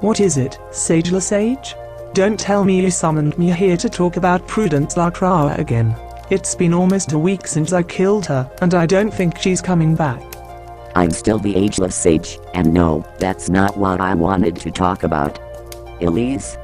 What is it, Sageless Sage? Don't tell me you summoned me here to talk about Prudence Lacroix again. It's been almost a week since I killed her, and I don't think she's coming back. I'm still the Ageless Sage, and no, that's not what I wanted to talk about. Elise?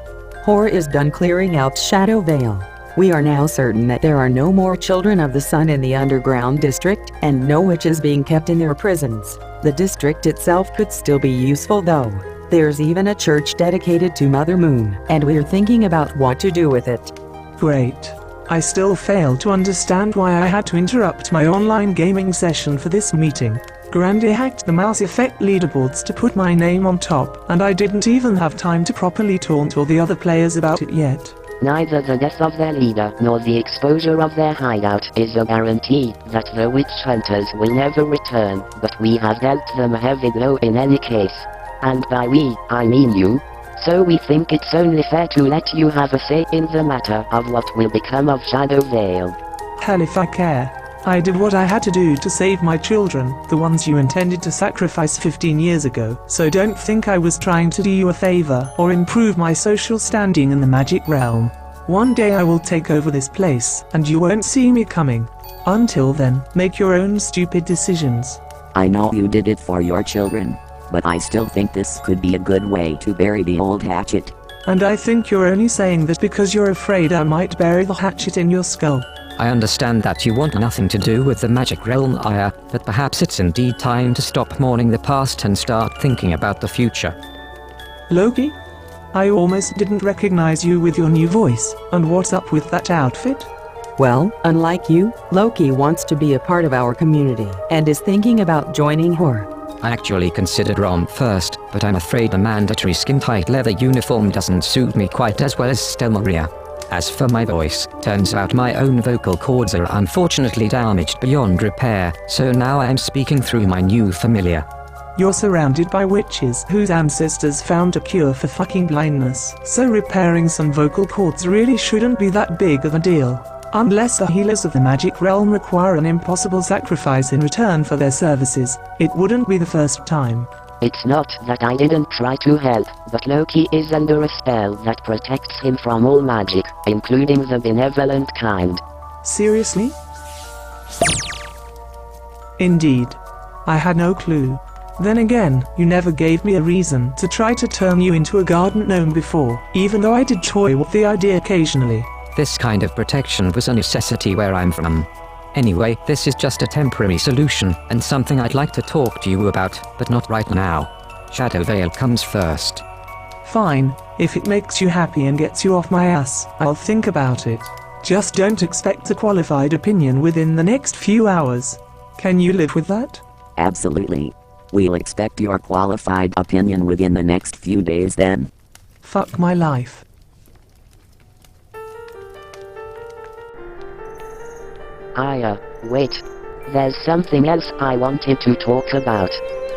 Horror is done clearing out Shadow Vale. We are now certain that there are no more children of the sun in the underground district, and no witches being kept in their prisons. The district itself could still be useful though. There's even a church dedicated to Mother Moon, and we're thinking about what to do with it. Great. I still fail to understand why I had to interrupt my online gaming session for this meeting. Grandy hacked the Mass Effect leaderboards to put my name on top, and I didn't even have time to properly taunt all the other players about it yet. Neither the death of their leader nor the exposure of their hideout is a guarantee that the witch hunters will never return, but we have dealt them a heavy blow in any case. And by we, I mean you. So we think it's only fair to let you have a say in the matter of what will become of Shadow Vale. Hell if I care. I did what I had to do to save my children, the ones you intended to sacrifice 15 years ago, so don't think I was trying to do you a favor or improve my social standing in the magic realm. One day I will take over this place, and you won't see me coming. Until then, make your own stupid decisions. I know you did it for your children, but I still think this could be a good way to bury the old hatchet. And I think you're only saying that because you're afraid I might bury the hatchet in your skull. I understand that you want nothing to do with the magic realm, Aya, but perhaps it's indeed time to stop mourning the past and start thinking about the future. Loki? I almost didn't recognize you with your new voice, and what's up with that outfit? Well, unlike you, Loki wants to be a part of our community, and is thinking about joining Horror. I actually considered Rom first, but I'm afraid the mandatory skin-tight leather uniform doesn't suit me quite as well as Stelmaria. As for my voice, turns out my own vocal cords are unfortunately damaged beyond repair, so now I'm speaking through my new familiar. You're surrounded by witches whose ancestors found a cure for fucking blindness, so repairing some vocal cords really shouldn't be that big of a deal. Unless the healers of the magic realm require an impossible sacrifice in return for their services, it wouldn't be the first time. It's not that I didn't try to help, but Loki is under a spell that protects him from all magic, including the benevolent kind. Seriously? Indeed. I had no clue. Then again, you never gave me a reason to try to turn you into a garden gnome before, even though I did toy with the idea occasionally. This kind of protection was a necessity where I'm from. Anyway, this is just a temporary solution, and something I'd like to talk to you about, but not right now. Shadow Vale comes first. Fine, if it makes you happy and gets you off my ass, I'll think about it. Just don't expect a qualified opinion within the next few hours. Can you live with that? Absolutely. We'll expect your qualified opinion within the next few days then. Fuck my life. Aya, wait. There's something else I wanted to talk about.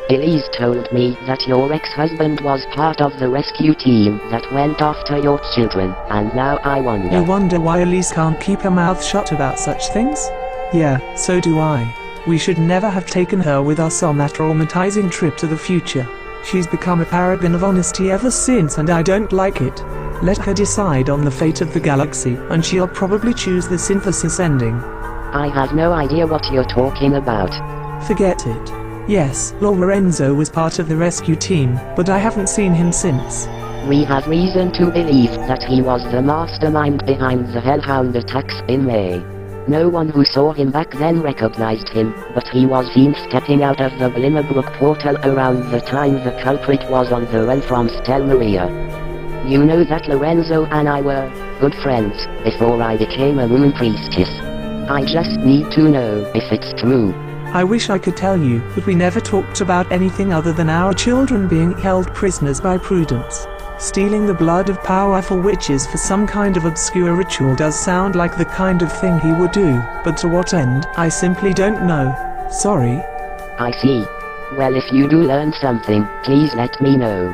Elise told me that your ex-husband was part of the rescue team that went after your children, and now I wonder... You wonder why Elise can't keep her mouth shut about such things? Yeah, so do I. We should never have taken her with us on that traumatizing trip to the future. She's become a paragon of honesty ever since, and I don't like it. Let her decide on the fate of the galaxy, and she'll probably choose the synthesis ending. I have no idea what you're talking about. Forget it. Yes, Lorenzo was part of the rescue team, but I haven't seen him since. We have reason to believe that he was the mastermind behind the Hellhound attacks in May. No one who saw him back then recognized him, but he was seen stepping out of the Glimmerbrook portal around the time the culprit was on the run from Stelmaria. You know that Lorenzo and I were good friends before I became a moon priestess. I just need to know if it's true. I wish I could tell you, but we never talked about anything other than our children being held prisoners by Prudence. Stealing the blood of powerful witches for some kind of obscure ritual does sound like the kind of thing he would do, but to what end, I simply don't know. Sorry. I see. Well, if you do learn something, please let me know.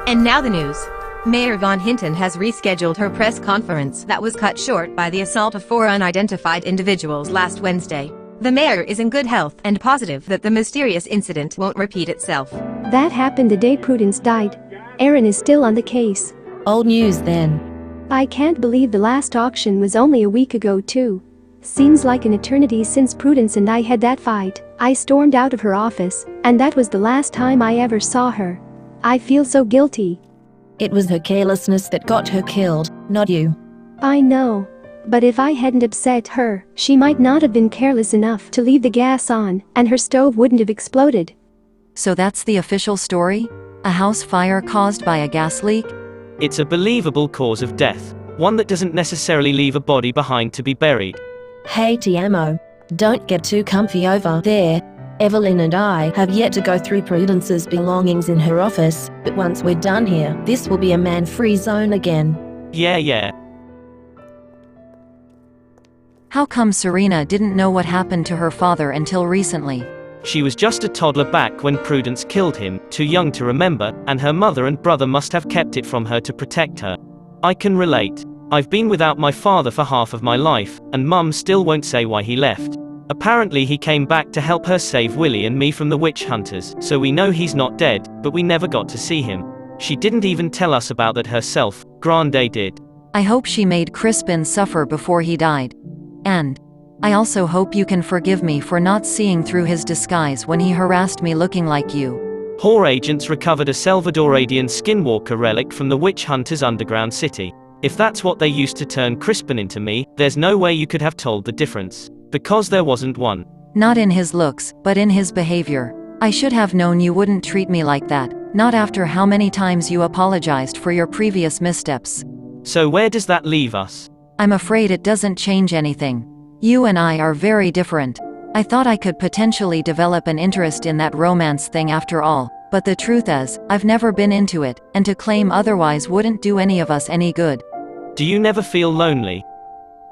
And now the news. Mayor Von Hinton has rescheduled her press conference that was cut short by the assault of 4 unidentified individuals last Wednesday. The mayor is in good health and positive that the mysterious incident won't repeat itself. That happened the day Prudence died. Aaron is still on the case. Old news then. I can't believe the last auction was only a week ago too. Seems like an eternity since Prudence and I had that fight. I stormed out of her office, and that was the last time I ever saw her. I feel so guilty. It was her carelessness that got her killed, not you. I know. But if I hadn't upset her, she might not have been careless enough to leave the gas on, and her stove wouldn't have exploded. So that's the official story? A house fire caused by a gas leak? It's a believable cause of death, one that doesn't necessarily leave a body behind to be buried. Hey Tiamo, don't get too comfy over there. Evelyn and I have yet to go through Prudence's belongings in her office, but once we're done here, this will be a man-free zone again. Yeah. How come Serena didn't know what happened to her father until recently? She was just a toddler back when Prudence killed him, too young to remember, and her mother and brother must have kept it from her to protect her. I can relate. I've been without my father for half of my life, and Mum still won't say why he left. Apparently he came back to help her save Willie and me from the witch hunters, so we know he's not dead, but we never got to see him. She didn't even tell us about that herself, Grande did. I hope she made Crispin suffer before he died. And I also hope you can forgive me for not seeing through his disguise when he harassed me looking like you. HOR agents recovered a Salvadoradian skinwalker relic from the witch hunters' underground city. If that's what they used to turn Crispin into me, there's no way you could have told the difference. Because there wasn't one. Not in his looks, but in his behavior. I should have known you wouldn't treat me like that, not after how many times you apologized for your previous missteps. So where does that leave us? I'm afraid it doesn't change anything. You and I are very different. I thought I could potentially develop an interest in that romance thing after all, but the truth is, I've never been into it, and to claim otherwise wouldn't do any of us any good. Do you never feel lonely?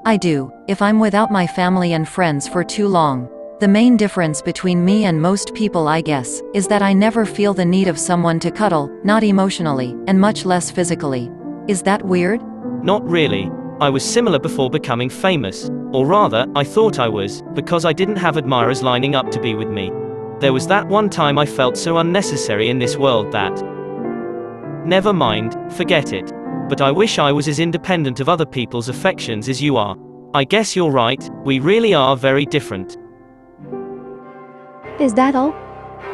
I do, if I'm without my family and friends for too long. The main difference between me and most people, I guess, is that I never feel the need of someone to cuddle, not emotionally, and much less physically. Is that weird? Not really. I was similar before becoming famous. Or rather, I thought I was, because I didn't have admirers lining up to be with me. There was that one time I felt so unnecessary in this world that... Never mind, forget it. But I wish I was as independent of other people's affections as you are. I guess you're right, we really are very different. Is that all?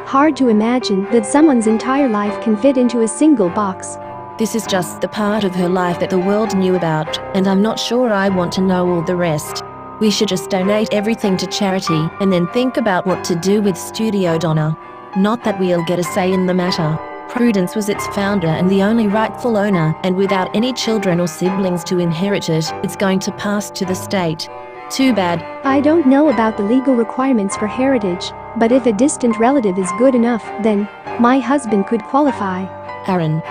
Hard to imagine that someone's entire life can fit into a single box. This is just the part of her life that the world knew about, and I'm not sure I want to know all the rest. We should just donate everything to charity, and then think about what to do with Studio Donna. Not that we'll get a say in the matter. Prudence was its founder and the only rightful owner, and without any children or siblings to inherit it, it's going to pass to the state. Too bad. I don't know about the legal requirements for heritage, but if a distant relative is good enough, then my husband could qualify. Aaron.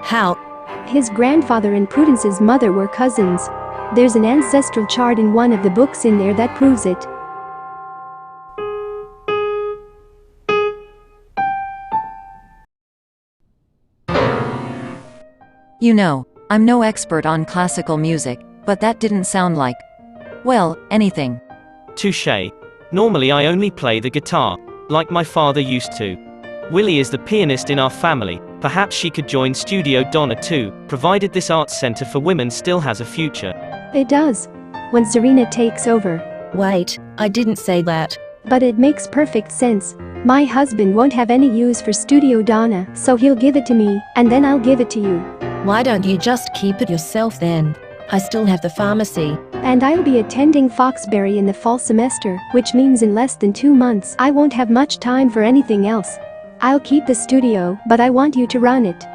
How? His grandfather and Prudence's mother were cousins. There's an ancestral chart in one of the books in there that proves it. You know, I'm no expert on classical music, but that didn't sound like, well, anything. Touché. Normally I only play the guitar, like my father used to. Willie is the pianist in our family. Perhaps she could join Studio Donna too, provided this arts center for women still has a future. It does. When Serena takes over. Wait, I didn't say that. But it makes perfect sense. My husband won't have any use for Studio Donna, so he'll give it to me, and then I'll give it to you. Why don't you just keep it yourself then? I still have the pharmacy. And I'll be attending Foxbury in the fall semester, which means in less than 2 months I won't have much time for anything else. I'll keep the studio, but I want you to run it.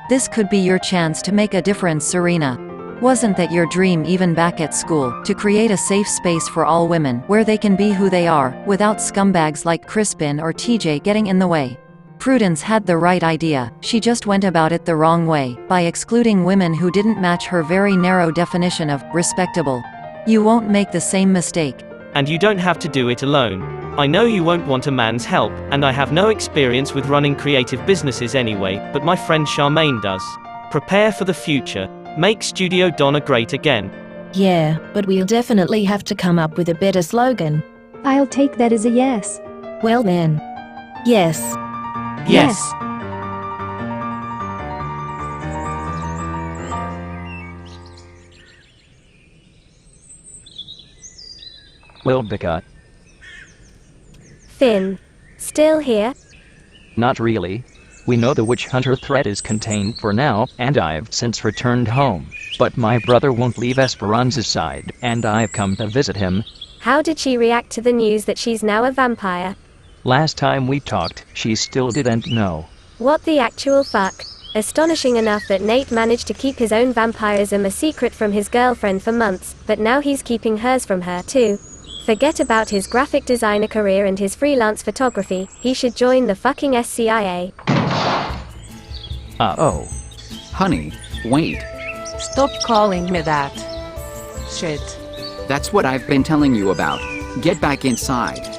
This could be your chance to make a difference, Serena. Wasn't that your dream even back at school, to create a safe space for all women, where they can be who they are, without scumbags like Crispin or TJ getting in the way? Prudence had the right idea, she just went about it the wrong way, by excluding women who didn't match her very narrow definition of respectable. You won't make the same mistake. And you don't have to do it alone. I know you won't want a man's help, and I have no experience with running creative businesses anyway, but my friend Charmaine does. Prepare for the future. Make Studio Donna great again. Yeah, but we'll definitely have to come up with a better slogan. I'll take that as a yes. Well then. Yes. Yes. Wilbica. Finn. Still here? Not really. We know the witch hunter threat is contained for now, and I've since returned home. But my brother won't leave Esperanza's side, and I've come to visit him. How did she react to the news that she's now a vampire? Last time we talked, she still didn't know. What the actual fuck? Astonishing enough that Nate managed to keep his own vampirism a secret from his girlfriend for months, but now he's keeping hers from her too. Forget about his graphic designer career and his freelance photography, he should join the fucking SCIA. Oh. Honey, wait. Stop calling me that. Shit. That's what I've been telling you about. Get back inside.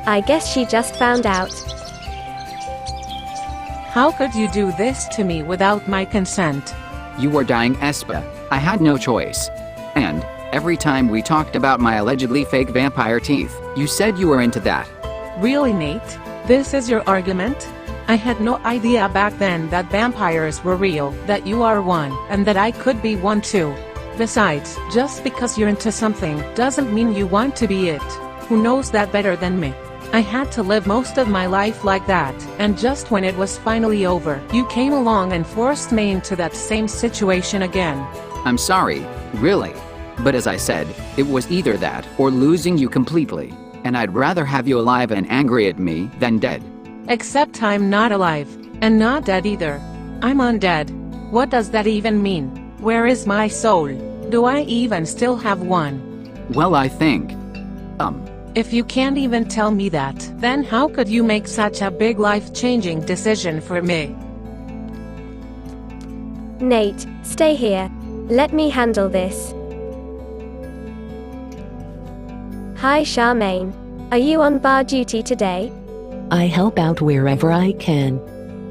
I guess she just found out. How could you do this to me without my consent? You were dying, Espa. I had no choice. And, every time we talked about my allegedly fake vampire teeth, you said you were into that. Really, Nate? This is your argument? I had no idea back then that vampires were real, that you are one, and that I could be one too. Besides, just because you're into something doesn't mean you want to be it. Who knows that better than me? I had to live most of my life like that, and just when it was finally over, you came along and forced me into that same situation again. I'm sorry, really. But as I said, it was either that or losing you completely. And I'd rather have you alive and angry at me than dead. Except I'm not alive, and not dead either. I'm undead. What does that even mean? Where is my soul? Do I even still have one? Well, I think... If you can't even tell me that, then how could you make such a big life-changing decision for me? Nate, stay here. Let me handle this. Hi Charmaine. Are you on bar duty today? I help out wherever I can.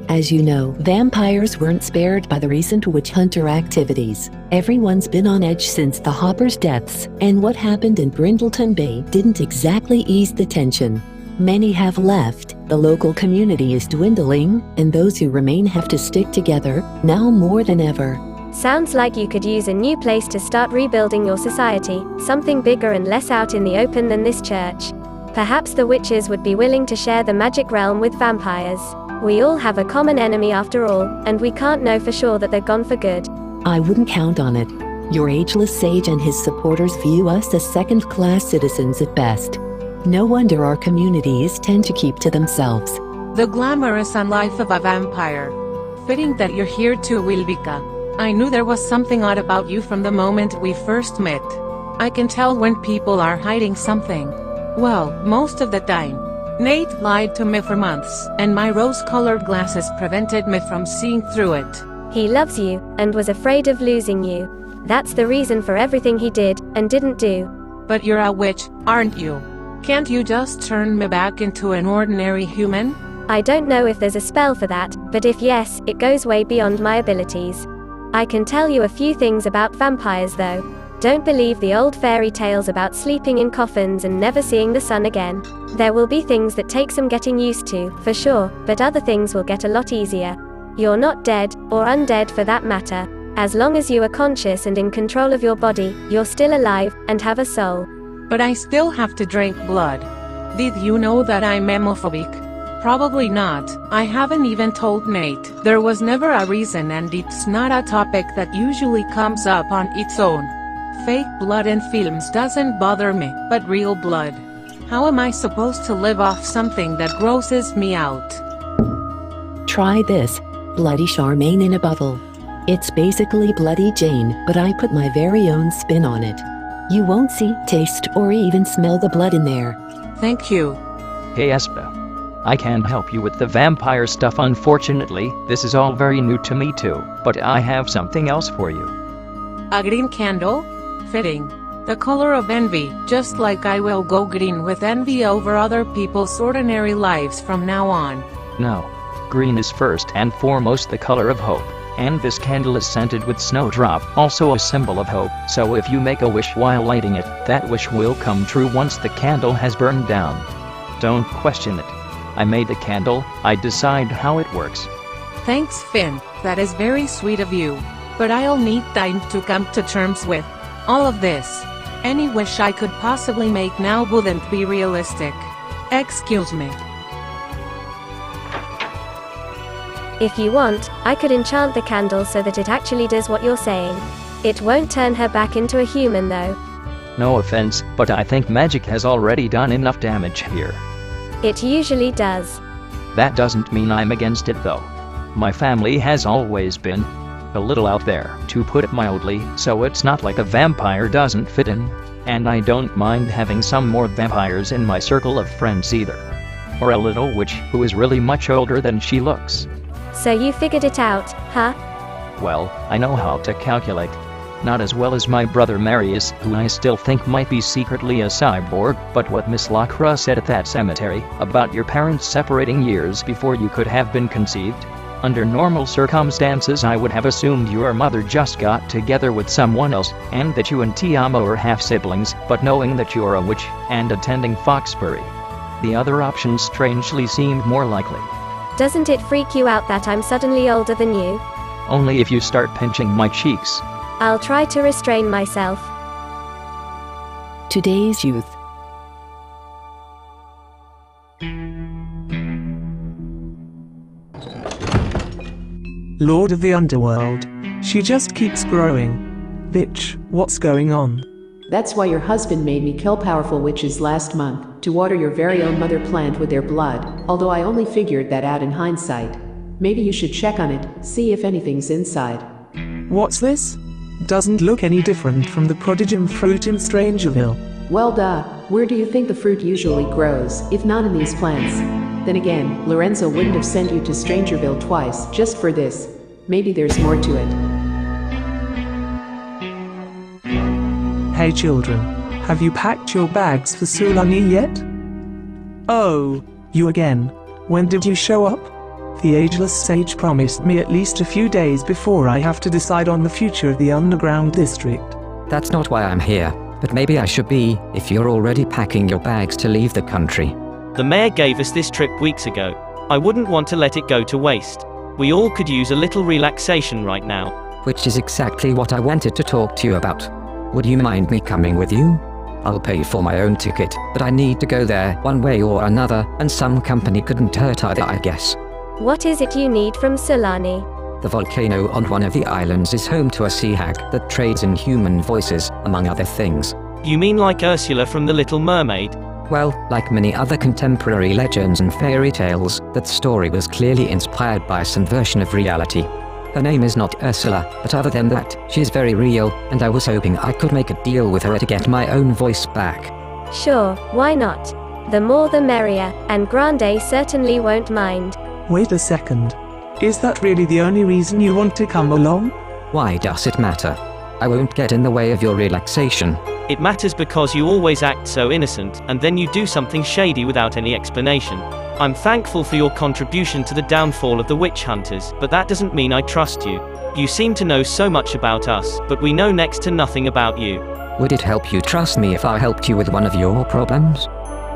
As you know, vampires weren't spared by the recent witch hunter activities. Everyone's been on edge since the Hopper's deaths, and what happened in Brindleton Bay didn't exactly ease the tension. Many have left, the local community is dwindling, and those who remain have to stick together, now more than ever. Sounds like you could use a new place to start rebuilding your society, something bigger and less out in the open than this church. Perhaps the witches would be willing to share the magic realm with vampires. We all have a common enemy after all, and we can't know for sure that they're gone for good. I wouldn't count on it. Your ageless sage and his supporters view us as second-class citizens at best. No wonder our communities tend to keep to themselves. The glamorous life of a vampire. Fitting that you're here too, Wilbica. I knew there was something odd about you from the moment we first met. I can tell when people are hiding something. Well, most of the time. Nate lied to me for months, and my rose-colored glasses prevented me from seeing through it. He loves you, and was afraid of losing you. That's the reason for everything he did, and didn't do. But you're a witch, aren't you? Can't you just turn me back into an ordinary human? I don't know if there's a spell for that, but if yes, it goes way beyond my abilities. I can tell you a few things about vampires though. Don't believe the old fairy tales about sleeping in coffins and never seeing the sun again. There will be things that take some getting used to, for sure, but other things will get a lot easier. You're not dead, or undead for that matter. As long as you are conscious and in control of your body, you're still alive, and have a soul. But I still have to drink blood. Did you know that I'm homophobic? Probably not. I haven't even told Nate. There was never a reason, and it's not a topic that usually comes up on its own. Fake blood in films doesn't bother me, but real blood. How am I supposed to live off something that grosses me out? Try this. Bloody Charmaine in a bottle. It's basically Bloody Jane, but I put my very own spin on it. You won't see, taste, or even smell the blood in there. Thank you. Hey Espa. I can't help you with the vampire stuff unfortunately, this is all very new to me too, but I have something else for you. A green candle? Fitting. The color of envy, just like I will go green with envy over other people's ordinary lives from now on. No. Green is first and foremost the color of hope, and this candle is scented with snowdrop, also a symbol of hope, so if you make a wish while lighting it, that wish will come true once the candle has burned down. Don't question it. I made the candle, I decide how it works. Thanks, Finn. That is very sweet of you. But I'll need time to come to terms with all of this. Any wish I could possibly make now wouldn't be realistic. Excuse me. If you want, I could enchant the candle so that it actually does what you're saying. It won't turn her back into a human though. No offense, but I think magic has already done enough damage here. It usually does. That doesn't mean I'm against it though. My family has always been a little out there, to put it mildly, so it's not like a vampire doesn't fit in. And I don't mind having some more vampires in my circle of friends either. Or a little witch who is really much older than she looks. So you figured it out, huh? Well, I know how to calculate. Not as well as my brother Marius, who I still think might be secretly a cyborg, but what Miss Lacroix said at that cemetery, about your parents separating years before you could have been conceived? Under normal circumstances I would have assumed your mother just got together with someone else, and that you and Tiamo are half-siblings, but knowing that you're a witch, and attending Foxbury, the other option strangely seemed more likely. Doesn't it freak you out that I'm suddenly older than you? Only if you start pinching my cheeks. I'll try to restrain myself. Today's youth. Lord of the Underworld. She just keeps growing. Bitch, what's going on? That's why your husband made me kill powerful witches last month, to water your very own mother plant with their blood, although I only figured that out in hindsight. Maybe you should check on it, see if anything's inside. What's this? Doesn't look any different from the prodigum fruit in Strangerville. Well duh, where do you think the fruit usually grows, if not in these plants? Then again, Lorenzo wouldn't have sent you to Strangerville twice, just for this. Maybe there's more to it. Hey children, have you packed your bags for Sulani yet? Oh, you again. When did you show up? The ageless sage promised me at least a few days before I have to decide on the future of the underground district. That's not why I'm here, but maybe I should be, if you're already packing your bags to leave the country. The mayor gave us this trip weeks ago. I wouldn't want to let it go to waste. We all could use a little relaxation right now. Which is exactly what I wanted to talk to you about. Would you mind me coming with you? I'll pay for my own ticket, but I need to go there one way or another, and some company couldn't hurt either, I guess. What is it you need from Sulani? The volcano on one of the islands is home to a sea hag that trades in human voices, among other things. You mean like Ursula from The Little Mermaid? Well, like many other contemporary legends and fairy tales, that story was clearly inspired by some version of reality. Her name is not Ursula, but other than that, she is very real, and I was hoping I could make a deal with her to get my own voice back. Sure, why not? The more the merrier, and Grande certainly won't mind. Wait a second. Is that really the only reason you want to come along? Why does it matter? I won't get in the way of your relaxation. It matters because you always act so innocent, and then you do something shady without any explanation. I'm thankful for your contribution to the downfall of the witch hunters, but that doesn't mean I trust you. You seem to know so much about us, but we know next to nothing about you. Would it help you trust me if I helped you with one of your problems?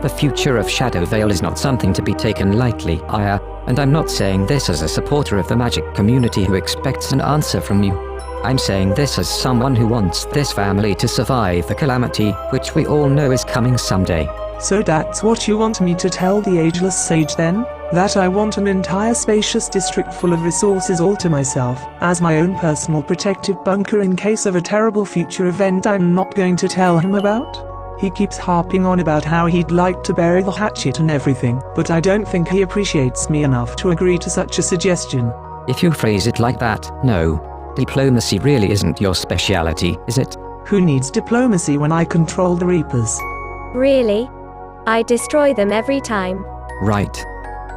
The future of Shadow Vale is not something to be taken lightly, Aya, and I'm not saying this as a supporter of the magic community who expects an answer from you. I'm saying this as someone who wants this family to survive the calamity, which we all know is coming someday. So that's what you want me to tell the ageless sage then? That I want an entire spacious district full of resources all to myself, as my own personal protective bunker in case of a terrible future event I'm not going to tell him about? He keeps harping on about how he'd like to bury the hatchet and everything, but I don't think he appreciates me enough to agree to such a suggestion. If you phrase it like that, no. Diplomacy really isn't your speciality, is it? Who needs diplomacy when I control the Reapers? Really? I destroy them every time. Right.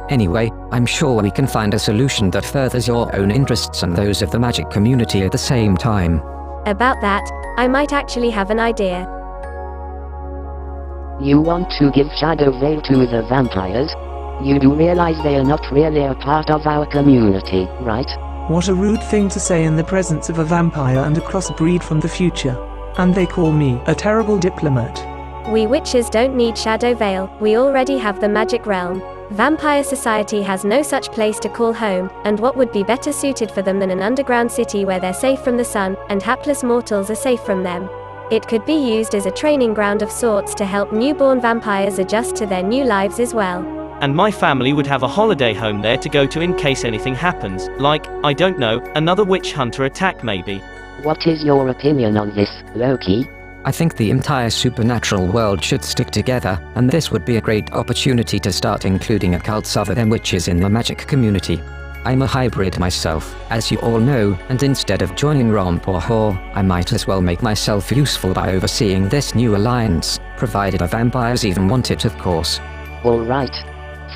Anyway, I'm sure we can find a solution that furthers your own interests and those of the magic community at the same time. About that, I might actually have an idea. You want to give Shadow Vale to the vampires? You do realize they are not really a part of our community, right? What a rude thing to say in the presence of a vampire and a crossbreed from the future. And they call me a terrible diplomat. We witches don't need Shadow Vale, we already have the magic realm. Vampire society has no such place to call home, and what would be better suited for them than an underground city where they're safe from the sun, and hapless mortals are safe from them. It could be used as a training ground of sorts to help newborn vampires adjust to their new lives as well. And my family would have a holiday home there to go to in case anything happens, like, I don't know, another witch hunter attack maybe. What is your opinion on this, Loki? I think the entire supernatural world should stick together, and this would be a great opportunity to start including occults other than witches in the magic community. I'm a hybrid myself, as you all know, and instead of joining Romp or Whore, I might as well make myself useful by overseeing this new alliance, provided the vampires even want it, of course. Alright.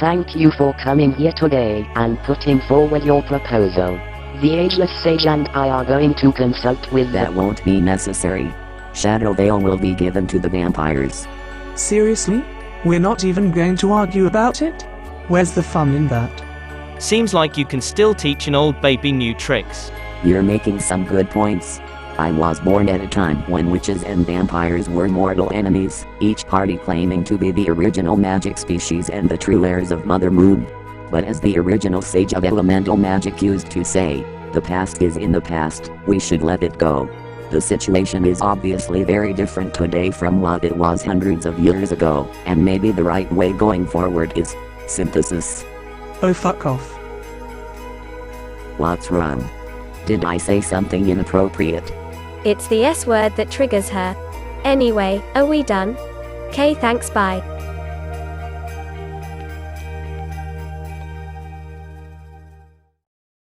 Thank you for coming here today and putting forward your proposal. The Ageless Sage and I are going to consult with That won't be necessary. Shadow Vale will be given to the vampires. Seriously? We're not even going to argue about it? Where's the fun in that? Seems like you can still teach an old baby new tricks. You're making some good points. I was born at a time when witches and vampires were mortal enemies, each party claiming to be the original magic species and the true heirs of Mother Moon. But as the original sage of elemental magic used to say, the past is in the past, we should let it go. The situation is obviously very different today from what it was hundreds of years ago, and maybe the right way going forward is synthesis. Oh, fuck off. What's wrong? Did I say something inappropriate? It's the S word that triggers her. Anyway, are we done? Okay, thanks, bye.